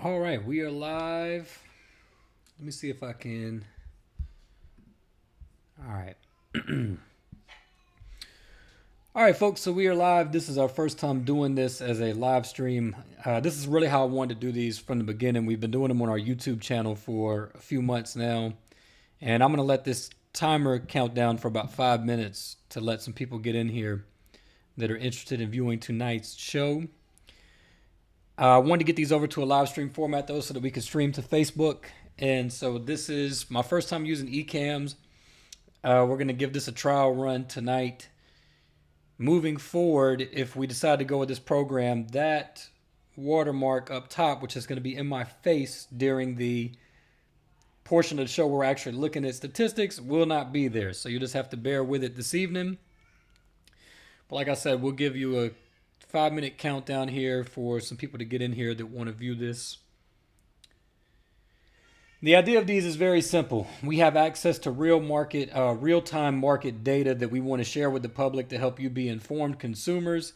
All right, we are live. Let me see if I can. All right. All right, folks. So we are live. This is our first time doing this as a live stream. This is really how I wanted to do these from the beginning. We've been doing them on our YouTube channel for a few months now. And I'm going to let this timer count down for about 5 minutes to let some people get in here that are interested in viewing tonight's show. I wanted to get these over to a live stream format though so that we could stream to Facebook. And so this is my first time using eCams. We're going to give this a trial run tonight. Moving forward, if we decide to go with this program, that watermark up top, which is going to be in my face during the portion of the show where we're actually looking at statistics, will not be there. So you just have to bear with it this evening. But like I said, we'll give you a 5-minute countdown here for some people to get in here that want to view this. The idea of these is very simple. We have access to real-time market data that we want to share with the public to help you be informed consumers,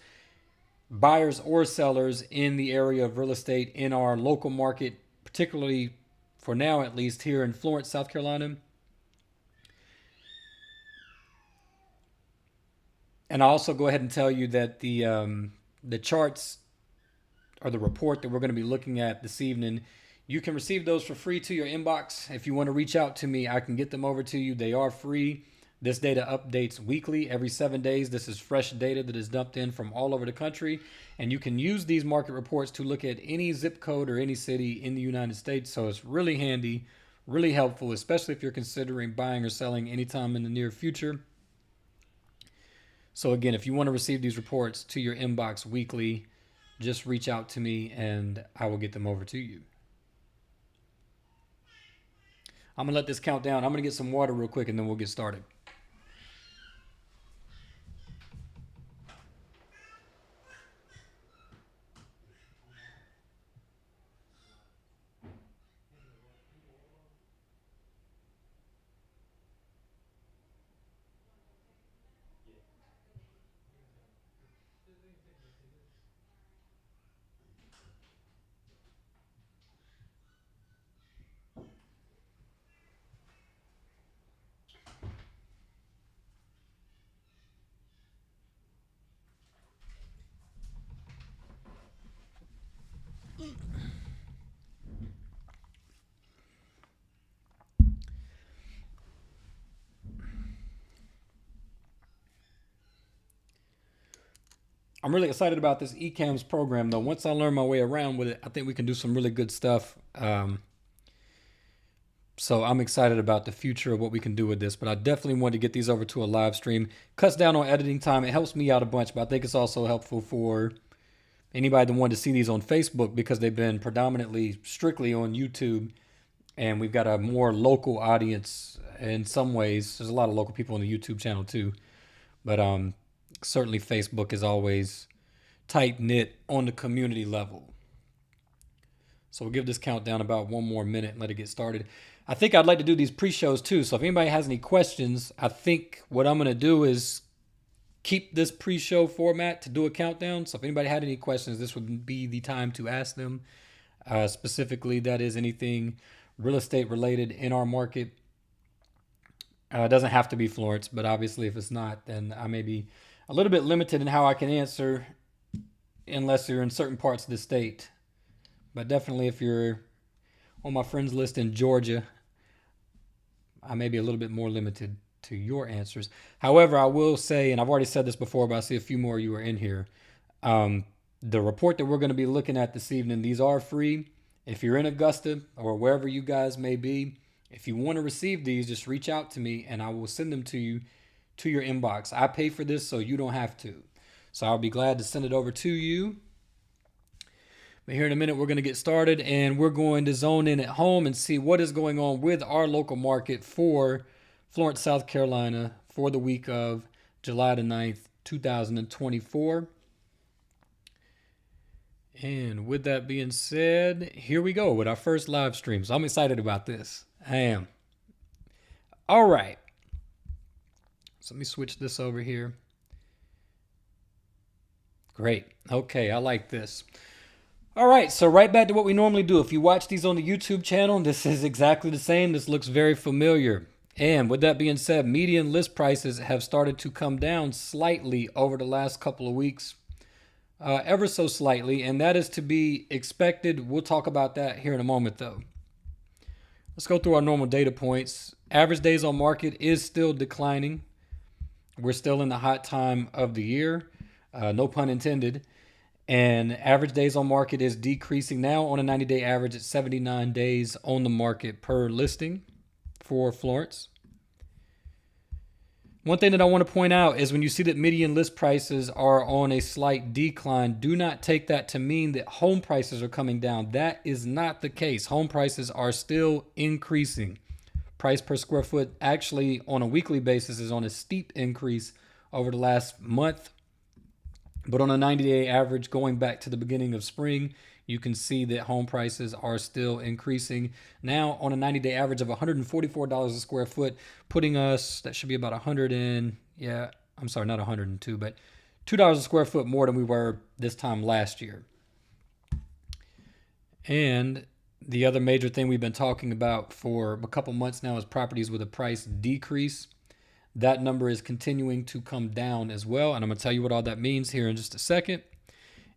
buyers or sellers in the area of real estate in our local market, particularly for now at least here in Florence, South Carolina. And I'll also go ahead and tell you that the charts or the report that we're going to be looking at this evening, you can receive those for free to your inbox. If you want to reach out to me, I can get them over to you. They are free. This data updates weekly, every 7 days. This is fresh data that is dumped in from all over the country. And you can use these market reports to look at any zip code or any city in the United States. So it's really handy, really helpful, especially if you're considering buying or selling anytime in the near future. So again, if you want to receive these reports to your inbox weekly, just reach out to me and I will get them over to you. I'm going to let this count down. I'm going to get some water real quick and then we'll get started. I'm really excited about this eCams program, though. Once I learn my way around with it, I think we can do some really good stuff. So I'm excited about the future of what we can do with this. But I definitely want to get these over to a live stream. Cuts down on editing time. It helps me out a bunch, but I think it's also helpful for anybody that wanted to see these on Facebook because they've been predominantly strictly on YouTube. And we've got a more local audience in some ways. There's a lot of local people on the YouTube channel too. But certainly Facebook is always tight-knit on the community level. So we'll give this countdown about 1 more minute and let it get started. I think I'd like to do these pre-shows too. So if anybody has any questions, I think what I'm going to do is keep this pre-show format to do a countdown. So if anybody had any questions, this would be the time to ask them. Specifically, that is anything real estate related in our market. It doesn't have to be Florence, but obviously if it's not, then I may be a little bit limited in how I can answer unless you're in certain parts of the state. But definitely if you're on my friends list in Georgia, I may be a little bit more limited to your answers. However, I will say, and I've already said this before, but I see a few more of you are in here. The report that we're going to be looking at this evening, these are free. If you're in Augusta or wherever you guys may be, if you want to receive these, just reach out to me and I will send them to you to your inbox. I pay for this so you don't have to. So I'll be glad to send it over to you. But here in a minute, we're going to get started and we're going to zone in at home and see what is going on with our local market for Florence, South Carolina for the week of July the 9th, 2024. And with that being said, here we go with our first live stream. So I'm excited about this. I am. All right. So let me switch this over here. Great. Okay, I like this. All right, so right back to what we normally do. If you watch these on the YouTube channel, this is exactly the same. This looks very familiar. And with that being said, median list prices have started to come down slightly over the last couple of weeks, ever so slightly, and that is to be expected. We'll talk about that here in a moment, though. Let's go through our normal data points. Average days on market is still declining. We're still in the hot time of the year, no pun intended. And average days on market is decreasing now on a 90-day average at 79 days on the market per listing for Florence. One thing that I want to point out is when you see that median list prices are on a slight decline, do not take that to mean that home prices are coming down. That is not the case. Home prices are still increasing. Price per square foot actually on a weekly basis is on a steep increase over the last month. But on a 90-day average, going back to the beginning of spring, you can see that home prices are still increasing. Now on a 90-day average of $144 a square foot, putting us, that should be about not 102, but $2 a square foot more than we were this time last year. And the other major thing we've been talking about for a couple months now is properties with a price decrease. That number is continuing to come down as well. And I'm going to tell you what all that means here in just a second.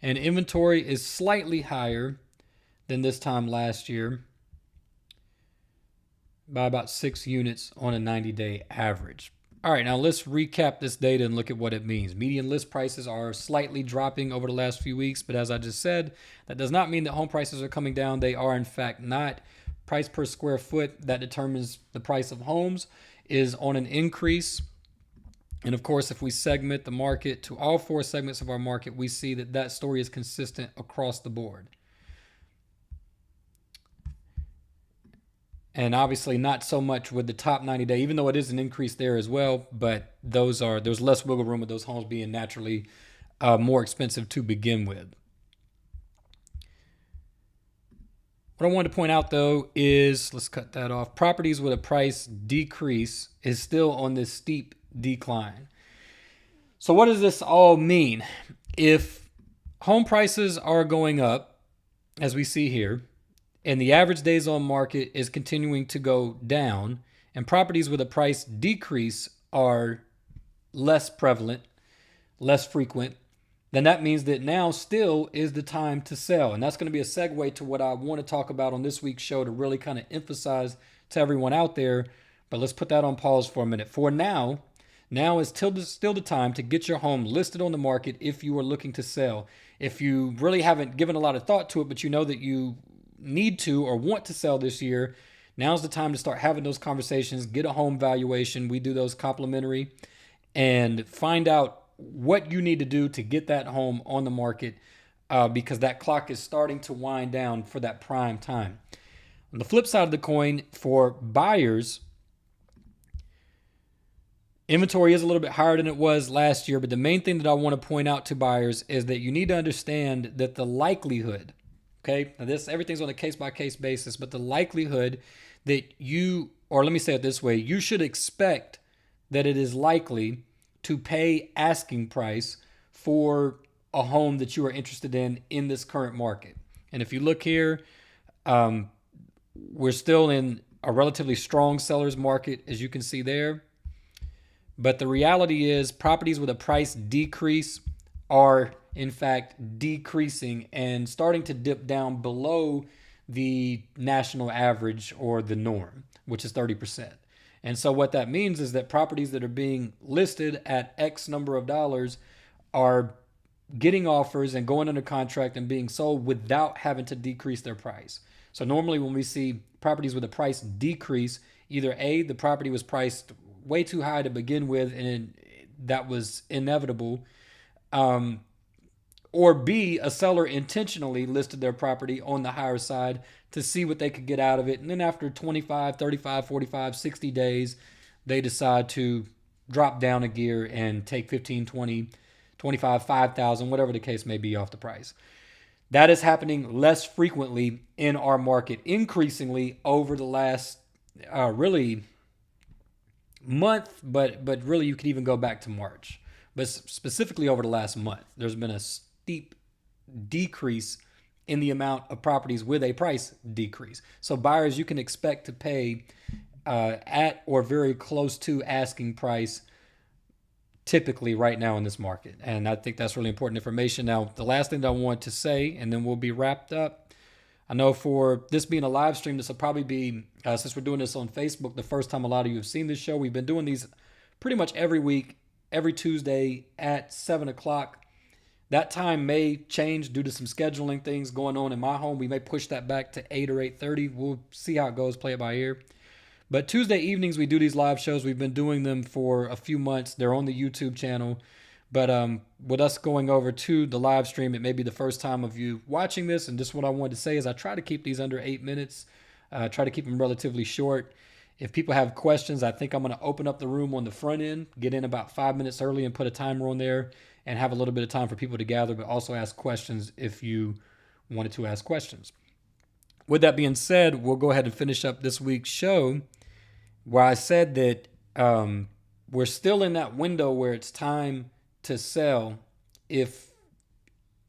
And inventory is slightly higher than this time last year by about 6 units on a 90-day average. All right, now let's recap this data and look at what it means. Median list prices are slightly dropping over the last few weeks, but as I just said, that does not mean that home prices are coming down. They are, in fact, not. Price per square foot that determines the price of homes is on an increase. And of course, if we segment the market to all 4 segments of our market, we see that that story is consistent across the board. And obviously not so much with the top 90 day, even though it is an increase there as well, but there's less wiggle room with those homes being naturally more expensive to begin with. What I wanted to point out, though, is, let's cut that off, properties with a price decrease is still on this steep decline. So what does this all mean? If home prices are going up, as we see here, and the average days on market is continuing to go down, and properties with a price decrease are less prevalent, less frequent, then that means that now still is the time to sell. And that's going to be a segue to what I want to talk about on this week's show to really kind of emphasize to everyone out there. But let's put that on pause for a minute. For now is still the time to get your home listed on the market if you are looking to sell. If you really haven't given a lot of thought to it, but you know that you need to or want to sell this year, now's the time to start having those conversations, get a home valuation. We do those complimentary, and find out what you need to do to get that home on the market because that clock is starting to wind down for that prime time. On the flip side of the coin, for buyers, inventory is a little bit higher than it was last year, but the main thing that I want to point out to buyers is that you need to understand that the likelihood, okay, now everything's on a case-by-case basis, but the likelihood that or let me say it this way, you should expect that it is likely to pay asking price for a home that you are interested in this current market. And if you look here, we're still in a relatively strong seller's market, as you can see there. But the reality is properties with a price decrease are in fact decreasing and starting to dip down below the national average or the norm, which is 30%. And so what that means is that properties that are being listed at X number of dollars are getting offers and going under contract and being sold without having to decrease their price. So normally when we see properties with a price decrease, either A, the property was priced way too high to begin with and that was inevitable, or B, a seller intentionally listed their property on the higher side to see what they could get out of it. And then after 25, 35, 45, 60 days, they decide to drop down a gear and take 15, 20, 25, 5,000, whatever the case may be off the price. That is happening less frequently in our market, increasingly over the last really month, but really you could even go back to March. But specifically over the last month, there's been a steep decrease in the amount of properties with a price decrease. So buyers, you can expect to pay at or very close to asking price typically right now in this market. And I think that's really important information. Now, the last thing that I want to say, and then we'll be wrapped up. I know for this being a live stream, this will probably be, since we're doing this on Facebook, the first time a lot of you have seen this show. We've been doing these pretty much every week, every Tuesday at 7 o'clock. That time may change due to some scheduling things going on in my home. We may push that back to 8 or 8:30. We'll see how it goes, play it by ear. But Tuesday evenings, we do these live shows. We've been doing them for a few months. They're on the YouTube channel. But with us going over to the live stream, it may be the first time of you watching this. And just what I wanted to say is I try to keep these under 8 minutes. Try to keep them relatively short. If people have questions, I think I'm going to open up the room on the front end, get in about 5 minutes early and put a timer on there and have a little bit of time for people to gather, but also ask questions if you wanted to ask questions. With that being said, we'll go ahead and finish up this week's show where I said that we're still in that window where it's time to sell if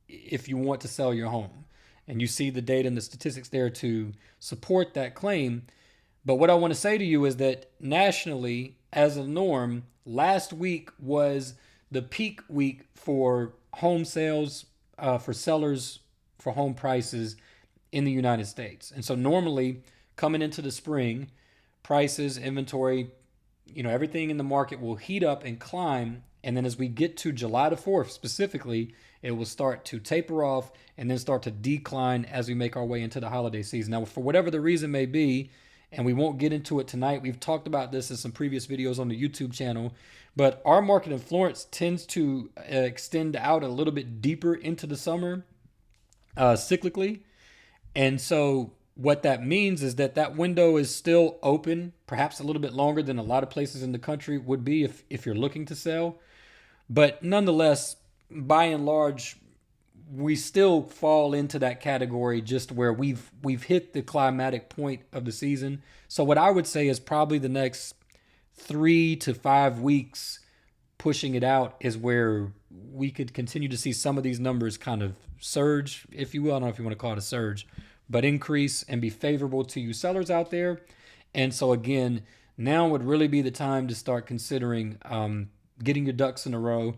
you want to sell your home. And you see the data and the statistics there to support that claim. But what I want to say to you is that nationally, as a norm, last week was the peak week for home sales, for sellers, for home prices in the United States. And so normally coming into the spring, prices, inventory, everything in the market will heat up and climb. And then as we get to July the 4th specifically, it will start to taper off and then start to decline as we make our way into the holiday season. Now, for whatever the reason may be, and we won't get into it tonight, we've talked about this in some previous videos on the YouTube channel, but our market in Florence tends to extend out a little bit deeper into the summer cyclically. And so what that means is that window is still open, perhaps a little bit longer than a lot of places in the country would be if you're looking to sell. But nonetheless, by and large, we still fall into that category just where we've hit the climatic point of the season. So what I would say is probably the next 3 to 5 weeks pushing it out is where we could continue to see some of these numbers kind of surge, if you will. I don't know if you want to call it a surge, but increase and be favorable to you sellers out there. And so again, now would really be the time to start considering getting your ducks in a row,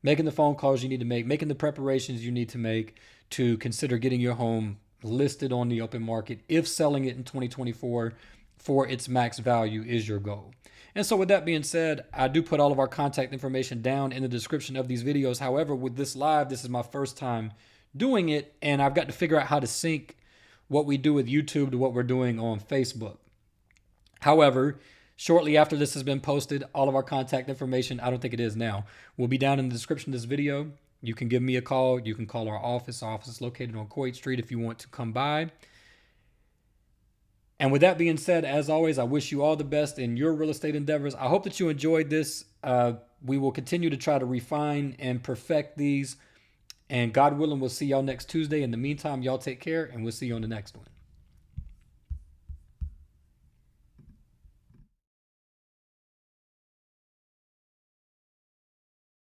making the phone calls you need to make, making the preparations you need to make to consider getting your home listed on the open market if selling it in 2024 for its max value is your goal. And so with that being said, I do put all of our contact information down in the description of these videos. However, with this live, this is my first time doing it, and I've got to figure out how to sync what we do with YouTube to what we're doing on Facebook. However, shortly after this has been posted, all of our contact information, I don't think it is now, will be down in the description of this video. You can give me a call. You can call our office. Our office is located on Coit Street if you want to come by. And with that being said, as always, I wish you all the best in your real estate endeavors. I hope that you enjoyed this. We will continue to try to refine and perfect these. And God willing, we'll see y'all next Tuesday. In the meantime, y'all take care, and we'll see you on the next one.